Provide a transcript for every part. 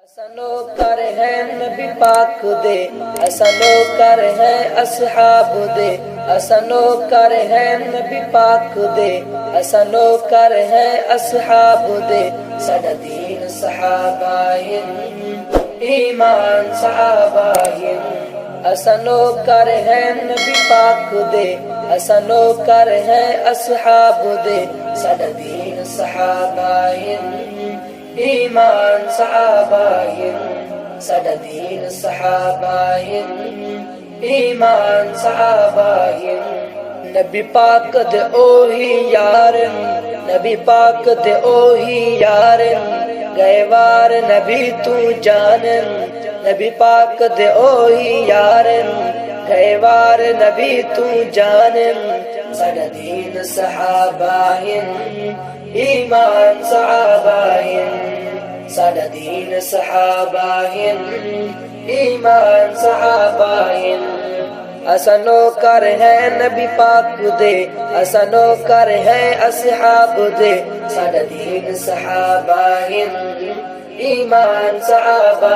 نوکر ہے نبی پاک دے، ایسا نوکر ہے اصحاب دے، ایسا نوکر ہے نبی پاک دے، ایسا نوکر ہے اصحاب دے، ساڈا دین صحابہ ایمان صحابہ ایسا نوکر ہے نبی پاک دے، ایسا نوکر ہے اصحاب دے، ساڈا دین صحابہ ایمان صحابہ ساڈا دین صحابہ ایمان صحابہ نبی پاک دے اوہی یار، نبی پاک دے اوہی یار، گئے وار نبی تو جانن، نبی پاک دے اوہی یار، گئے وار نبی تو جانن، ساڈا دین صحابہ ایمان صحابہ ساڈا دین صحابہ ایمان صحابہ ایسا نوکر ہے نبی پاک دے، ایسا نوکر ہے اصحاب دے، ساڈا دین صحابہ ایمان صحابہ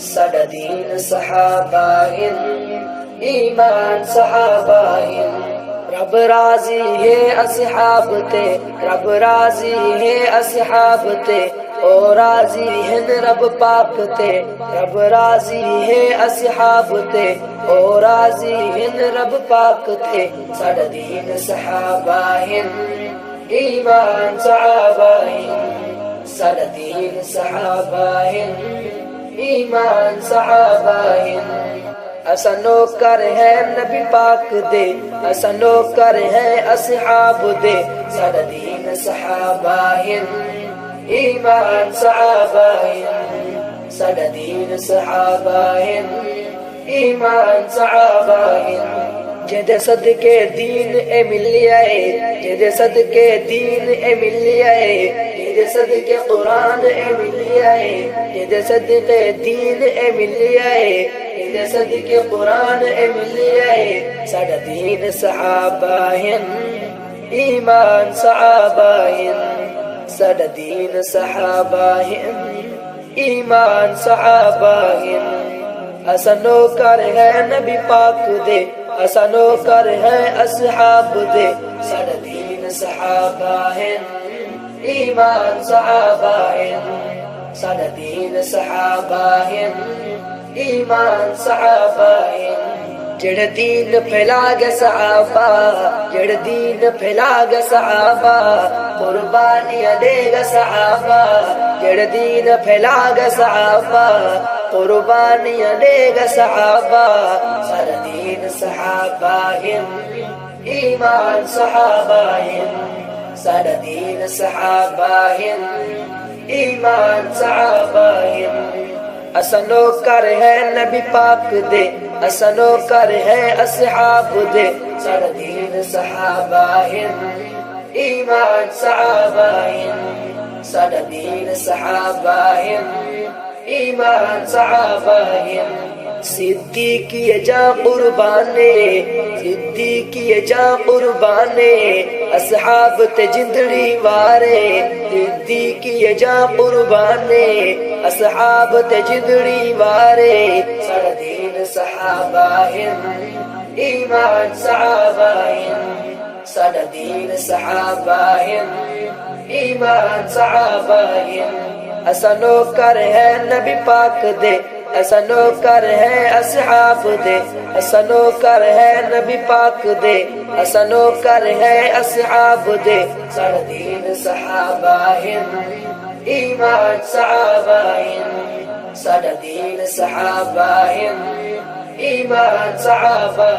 ساڈا دین صحابہ ایمان صحابہ رب راضی ہے اصحاب تے، رب راضی ہے اصحاب تے، او راضی ہیں رب پاک تے، رب راضی ہے اصحاب تے، او راضی ہیں رب پاک تے، ساڈا دین صحابہ ایمان صحابہ ساڈا دین صحابہ ایمان صحابہ ایسا نوکر ہے نبی پاک دے، ایسا نوکر ہے اصحاب دے، ساڈا دین صحابہ ایمان صحابہ ساڈا دین صحابہ ایمان صحابہ جدے صدقے دین اے ملیا اے، جدے صدقے دین اے ملیا اے، جدے صدقے قرآن اے ملیا اے، جدے صدقے دین اے ملیا اے، جدے صدقے قرآن اے ملیا اے، ساڈا دین صحابہ ایمان صحابہ ساڈا دین صحابہ ایمان صحابہ ایسا نوکر ہے نبی پاک دے، ایسا نوکر ہے اصحاب دے، ساڈا دین صحابہ ایمان صحابہ ساڈا دین صحابہ ایمان صحابہ جڑ دین پھیلا گیا صحابہ، جڑ دین پھیلا گیا صحابہ، قربانیاں دے گا صحابہ، جڑ دین پھیلا گیا صحابہ، قربانیاں دے گا صحابہ، سارا دین صحابہ ایمان صحابہ سارا دین صحابہ ایمان صحابہ ایسا نوکر ہے نبی پاک دے، ایسا نوکر ہے اصحاب دے، ساڈا دین صحابہ ایمان صحابہ ساڈا دین صحابہ ایمان صحابہ صدیقی جا قربانے، صدیقی جا قربانے، اصحاب تے جندڑی وارے، صدیقی جا قربانے، اصحاب تے جندڑی وارے، ساڈا دین صحابہ ایمان صحابہ ساڈا دین صحابہ ایمان صحابہ ایسا نوکر ہے نبی پاک دے، ایسا نوکر ہے اصحاب دے، ایسا نوکر ہے نبی پاک دے، ایسا نوکر ہے اصحاب دے، ساڈا دین صحابہ ایمان صحابہ ساڈا دین صحابہ ایمان صحابہ